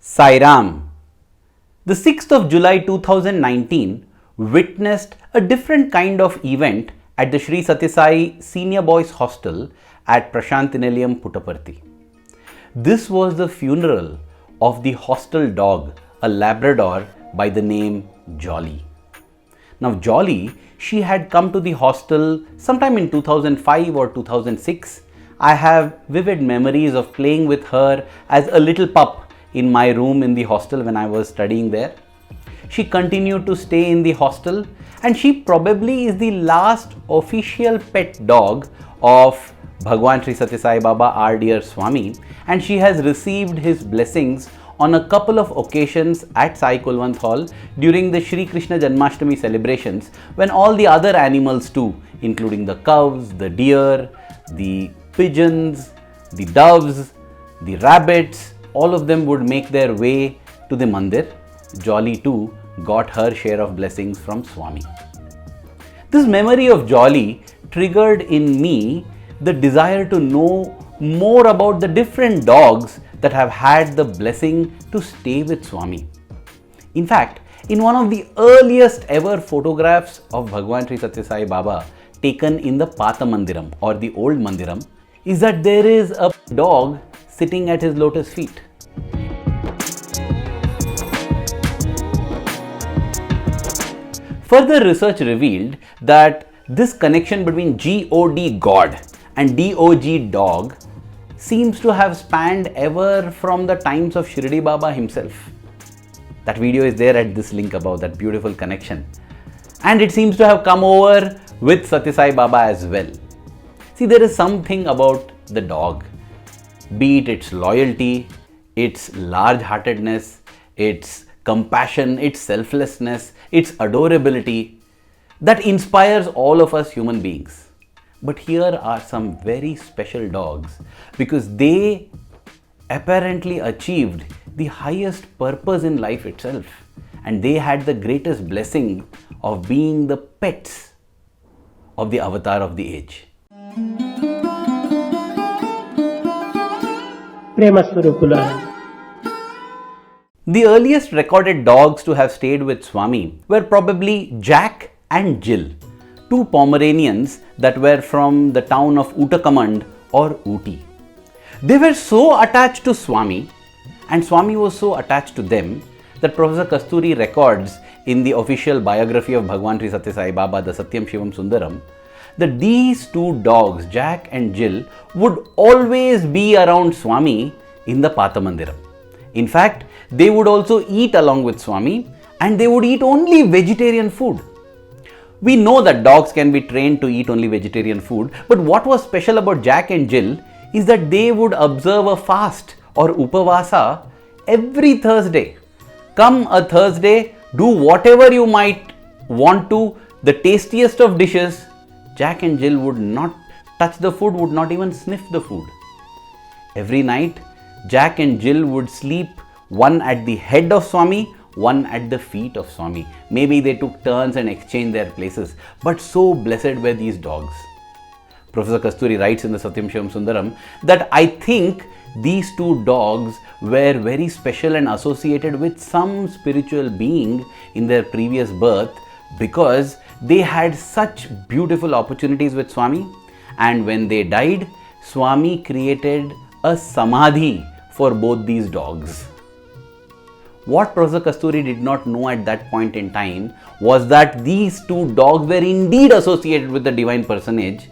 Sairam. The 6th of July 2019 witnessed a different kind of event at the Sri Sathya Sai Senior Boys Hostel at Prashantiniliyam, Puttaparthi. This was the funeral of the hostel dog, a Labrador by the name Jolly. Now Jolly, she had come to the hostel sometime in 2005 or 2006. I have vivid memories of playing with her as a little pup in my room in the hostel when I was studying there. She continued to stay in the hostel and she probably is the last official pet dog of Bhagawan Sri Sathya Sai Baba, our dear Swami, and she has received his blessings on a couple of occasions at Sai Kulwant Hall during the Shri Krishna Janmashtami celebrations, when all the other animals too, including the cows, the deer, the pigeons, the doves, the rabbits, all of them would make their way to the mandir. Jolly too got her share of blessings from Swami. This memory of Jolly triggered in me the desire to know more about the different dogs that have had the blessing to stay with Swami. In fact, in one of the earliest ever photographs of Bhagawan Sri Sathya Sai Baba taken in the Pata Mandiram or the old Mandiram is that there is a dog sitting at his lotus feet. Further research revealed that this connection between God, God and Dog, dog seems to have spanned ever from the times of Shirdi Baba himself. That video is there at this link above, that beautiful connection. And it seems to have come over with Sathya Sai Baba as well. See, there is something about the dog, be it its loyalty, its large-heartedness, its compassion, its selflessness, its adorability, that inspires all of us human beings. But here are some very special dogs because they apparently achieved the highest purpose in life itself, and they had the greatest blessing of being the pets of the avatar of the age. The earliest recorded dogs to have stayed with Swami were probably Jack and Jill, two Pomeranians that were from the town of Uttakamand or Ooty. They were so attached to Swami, and Swami was so attached to them, that Professor Kasturi records in the official biography of Bhagawan Sri Sathya Sai Baba, the Satyam Shivam Sundaram, that these two dogs, Jack and Jill, would always be around Swami in the Pata Mandiram. In fact, they would also eat along with Swami, and they would eat only vegetarian food. We know that dogs can be trained to eat only vegetarian food, but what was special about Jack and Jill is that they would observe a fast or upavasa every Thursday. Come a Thursday, do whatever you might want to, the tastiest of dishes. Jack and Jill would not touch the food, would not even sniff the food. Every night, Jack and Jill would sleep, one at the head of Swami, one at the feet of Swami. Maybe they took turns and exchanged their places, but so blessed were these dogs. Professor Kasturi writes in the Satyam Shivam Sundaram that I think these two dogs were very special and associated with some spiritual being in their previous birth, because they had such beautiful opportunities with Swami, and when they died, Swami created a samadhi for both these dogs. What Professor Kasturi did not know at that point in time was that these two dogs were indeed associated with the divine personage,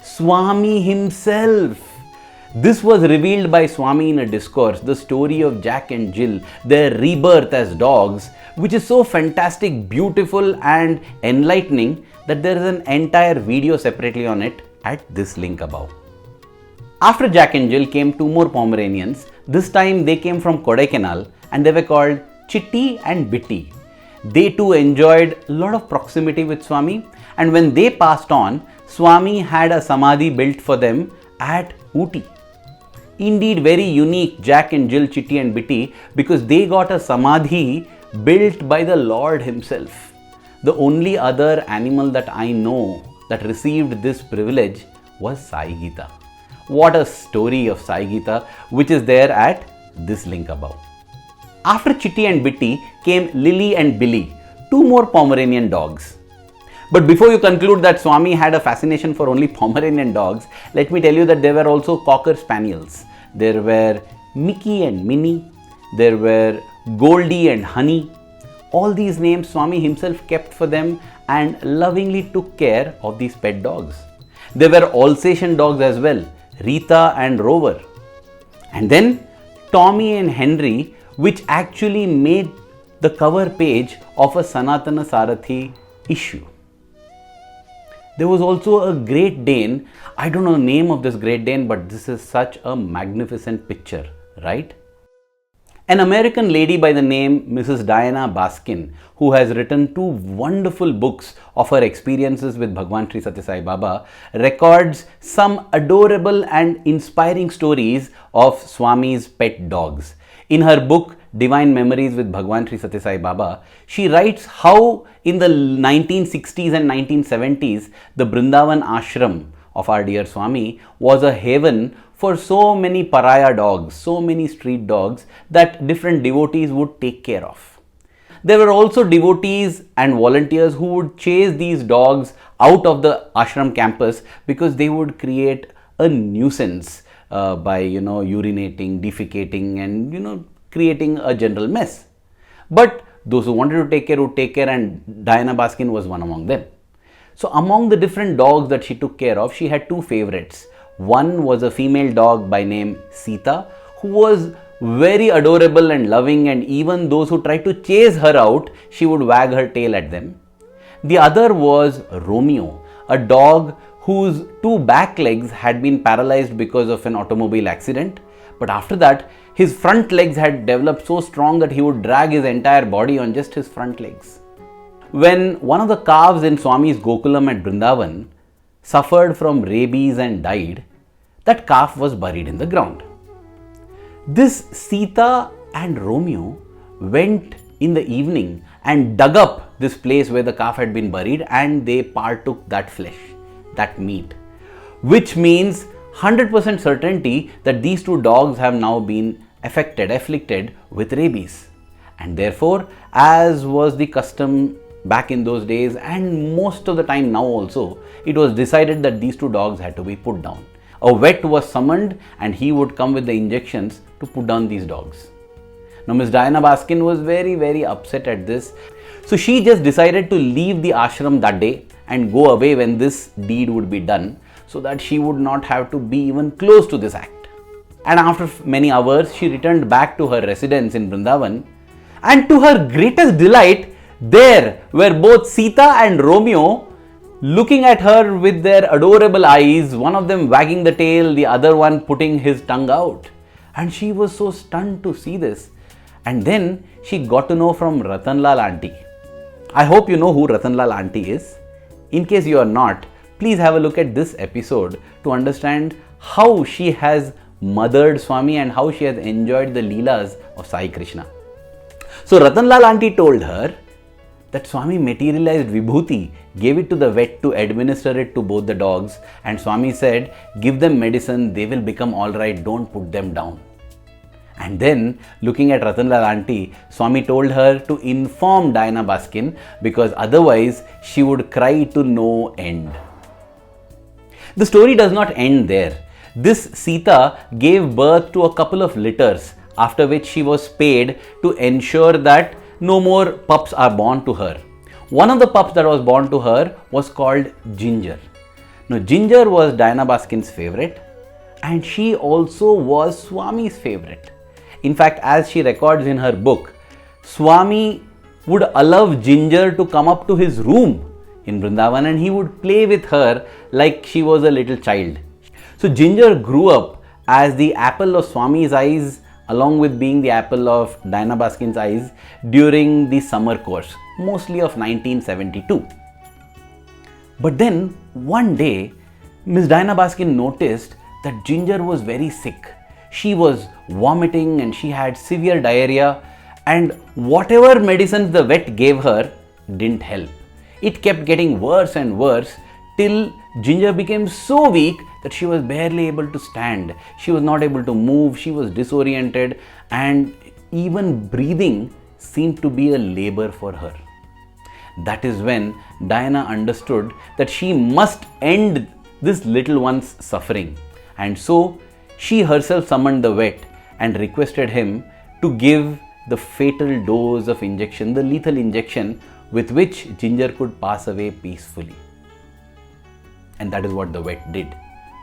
Swami himself. This was revealed by Swami in a discourse, the story of Jack and Jill, their rebirth as dogs, which is so fantastic, beautiful and enlightening that there is an entire video separately on it at this link above. After Jack and Jill came two more Pomeranians. This time they came from Kodaikanal and they were called Chitty and Bitty. They too enjoyed a lot of proximity with Swami, and when they passed on, Swami had a samadhi built for them at Ooty. Indeed, very unique, Jack and Jill, Chitty and Bitty, because they got a samadhi built by the Lord himself. The only other animal that I know that received this privilege was Sai Gita. What a story of Sai Gita, which is there at this link above. After Chitty and Bitty came Lilly and Billy, two more Pomeranian dogs. But before you conclude that Swami had a fascination for only Pomeranian dogs, let me tell you that there were also Cocker Spaniels. There were Mickey and Minnie. There were Goldie and Honey. All these names Swami himself kept for them and lovingly took care of these pet dogs. There were Alsatian dogs as well, Rita and Rover. And then Tommy and Henry, which actually made the cover page of a Sanatana Sarathi issue. There was also a Great Dane. I don't know the name of this Great Dane, but this is such a magnificent picture, right? An American lady by the name Mrs. Diana Baskin, who has written two wonderful books of her experiences with Bhagawan Sri Sathya Sai Baba, records some adorable and inspiring stories of Swami's pet dogs. In her book Divine Memories with Bhagawan Sri Sathya Sai Baba, she writes how in the 1960s and 1970s, the Brindavan ashram of our dear Swami was a haven for so many pariah dogs, so many street dogs that different devotees would take care of. There were also devotees and volunteers who would chase these dogs out of the ashram campus because they would create a nuisance by urinating, defecating and creating a general mess. But those who wanted to take care would take care, and Diana Baskin was one among them. So among the different dogs that she took care of, she had two favorites. One was a female dog by name Seeta, who was very adorable and loving, and even those who tried to chase her out, she would wag her tail at them. The other was Romeo, a dog whose two back legs had been paralyzed because of an automobile accident. But after that, his front legs had developed so strong that he would drag his entire body on just his front legs. When one of the calves in Swami's Gokulam at Brindavan suffered from rabies and died, that calf was buried in the ground. This Seeta and Romeo went in the evening and dug up this place where the calf had been buried, and they partook that flesh, that meat, which means 100% certainty that these two dogs have now been afflicted with rabies. And therefore, as was the custom back in those days and most of the time now also, it was decided that these two dogs had to be put down. A vet was summoned and he would come with the injections to put down these dogs. Now Miss Diana Baskin was very, very upset at this. So she just decided to leave the ashram that day and go away when this deed would be done, so that she would not have to be even close to this act. And after many hours, she returned back to her residence in Vrindavan, and to her greatest delight, there were both Seeta and Romeo looking at her with their adorable eyes, one of them wagging the tail, the other one putting his tongue out. And she was so stunned to see this. And then she got to know from Ratanlal Aunty. I hope you know who Ratanlal Aunty is. In case you are not, please have a look at this episode to understand how she has mothered Swami and how she has enjoyed the Leelas of Sai Krishna. So Ratanlal Aunty told her that Swami materialized Vibhuti, gave it to the vet to administer it to both the dogs, and Swami said, give them medicine, they will become alright, don't put them down. And then, looking at Ratanlal Aunty, Swami told her to inform Diana Baskin, because otherwise she would cry to no end. The story does not end there. This Seeta gave birth to a couple of litters, after which she was paid to ensure that no more pups are born to her. One of the pups that was born to her was called Ginger. Now Ginger was Diana Baskin's favorite, and she also was Swami's favorite. In fact, as she records in her book, Swami would allow Ginger to come up to his room in Vrindavan and he would play with her like she was a little child. So Ginger grew up as the apple of Swami's eyes, along with being the apple of Diana Baskin's eyes during the summer course, mostly of 1972. But then one day, Miss Diana Baskin noticed that Ginger was very sick. She was vomiting and she had severe diarrhea, and whatever medicines the vet gave her didn't help. It kept getting worse and worse till Ginger became so weak that she was barely able to stand. She was not able to move, she was disoriented, and even breathing seemed to be a labor for her. That is when Diana understood that she must end this little one's suffering, and so she herself summoned the vet and requested him to give the fatal dose of injection, the lethal injection with which Ginger could pass away peacefully. And that is what the vet did.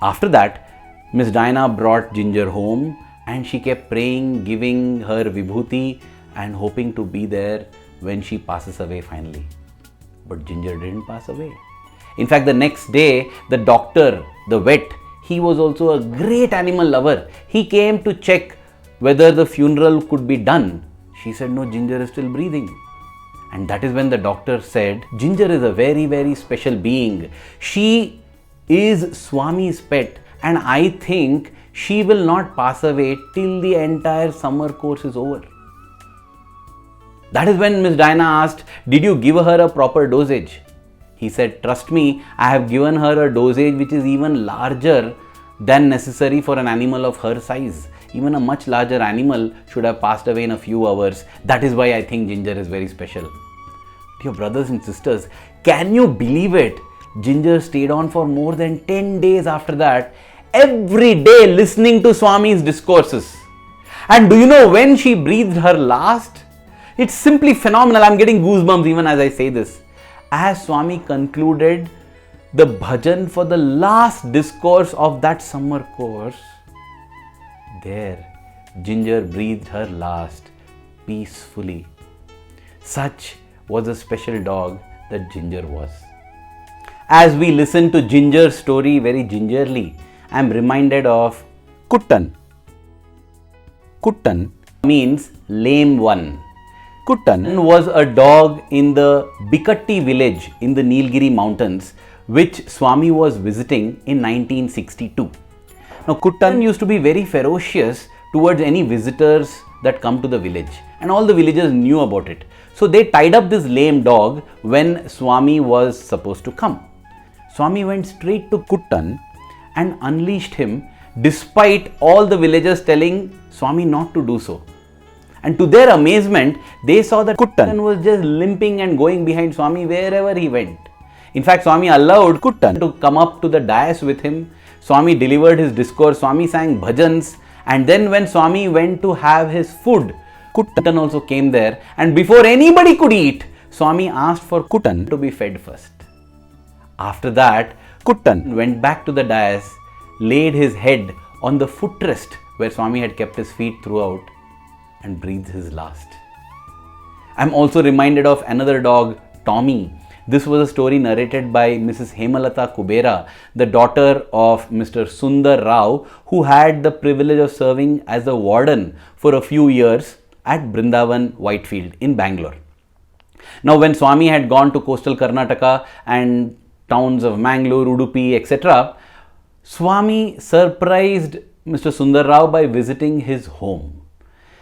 After that, Miss Diana brought Ginger home and she kept praying, giving her vibhuti and hoping to be there when she passes away finally. But Ginger didn't pass away. In fact, the next day, the doctor, the vet, he was also a great animal lover. He came to check whether the funeral could be done. She said, no, Ginger is still breathing. And that is when the doctor said, Ginger is a very, very special being. She is Swami's pet, and I think she will not pass away till the entire summer course is over. That is when Miss Diana asked, did you give her a proper dosage? He said, trust me, I have given her a dosage which is even larger than necessary for an animal of her size. Even a much larger animal should have passed away in a few hours. That is why I think Ginger is very special. Dear brothers and sisters, can you believe it? Ginger stayed on for more than 10 days after that, every day listening to Swami's discourses. And do you know when she breathed her last? It's simply phenomenal. I'm getting goosebumps even as I say this. As Swami concluded the bhajan for the last discourse of that summer course, there Ginger breathed her last peacefully. Such was the special dog that Ginger was. As we listen to Ginger's story very gingerly, I am reminded of Kuttan. Kuttan means lame one. Kuttan was a dog in the Bikatti village in the Nilgiri mountains, which Swami was visiting in 1962. Now, Kuttan used to be very ferocious towards any visitors that come to the village, and all the villagers knew about it. So they tied up this lame dog when Swami was supposed to come. Swami went straight to Kuttan and unleashed him despite all the villagers telling Swami not to do so. And to their amazement, they saw that Kuttan was just limping and going behind Swami wherever he went. In fact, Swami allowed Kuttan to come up to the dais with him. Swami delivered his discourse, Swami sang bhajans, and then when Swami went to have his food, Kuttan also came there, and before anybody could eat, Swami asked for Kuttan to be fed first. After that, Kuttan went back to the dais, laid his head on the footrest where Swami had kept his feet throughout, and breathed his last. I'm also reminded of another dog, Tommy. This was a story narrated by Mrs. Hemalata Kubera, the daughter of Mr. Sundar Rao, who had the privilege of serving as a warden for a few years at Brindavan Whitefield in Bangalore. Now, when Swami had gone to coastal Karnataka and towns of Mangalore, Udupi, etc., Swami surprised Mr. Sundar Rao by visiting his home.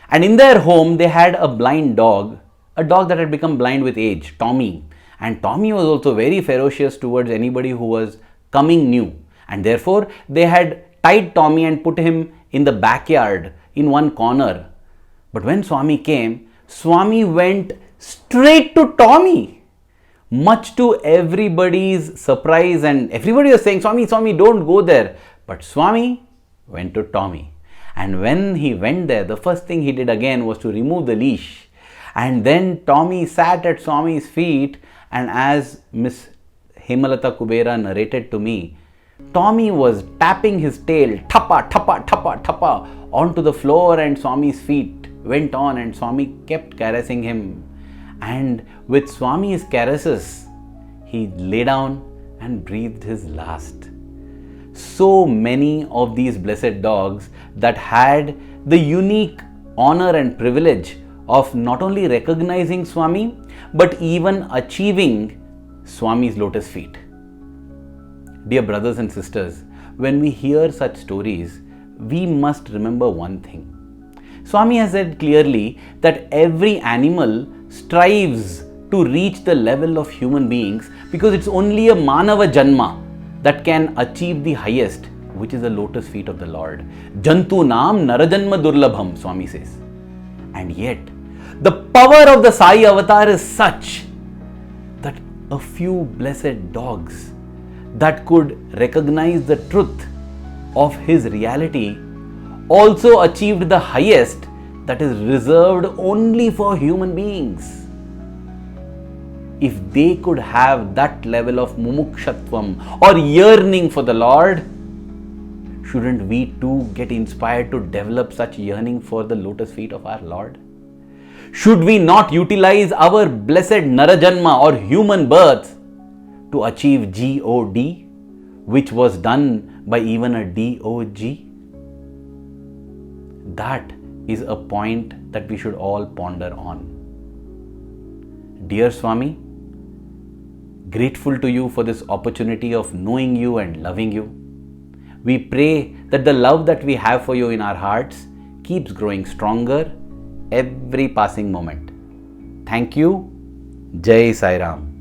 And in their home, they had a blind dog, a dog that had become blind with age, Tommy. And Tommy was also very ferocious towards anybody who was coming new. And therefore, they had tied Tommy and put him in the backyard in one corner. But when Swami came, Swami went straight to Tommy. Much to everybody's surprise, and everybody was saying, Swami, Swami, don't go there. But Swami went to Tommy. And when he went there, the first thing he did again was to remove the leash. And then Tommy sat at Swami's feet, and as Miss Hemalata Kubera narrated to me, Tommy was tapping his tail, thappa, thappa, thappa, thappa, onto the floor, and Swami's feet went on, and Swami kept caressing him. And with Swami's caresses, he lay down and breathed his last. So many of these blessed dogs that had the unique honor and privilege of not only recognizing Swami, but even achieving Swami's lotus feet. Dear brothers and sisters, when we hear such stories, we must remember one thing. Swami has said clearly that every animal strives to reach the level of human beings because it's only a Manava Janma that can achieve the highest, which is the lotus feet of the Lord. Jantu Nam Narajanma Durlabham, Swami says. And yet, the power of the Sai avatar is such that a few blessed dogs that could recognize the truth of his reality also achieved the highest that is reserved only for human beings. If they could have that level of mumukshatvam or yearning for the Lord, shouldn't we too get inspired to develop such yearning for the lotus feet of our Lord? Should we not utilize our blessed Narajanma or human birth to achieve God, which was done by even a dog? That is a point that we should all ponder on. Dear Swami, grateful to you for this opportunity of knowing you and loving you. We pray that the love that we have for you in our hearts keeps growing stronger every passing moment. Thank you. Jai Sai Ram.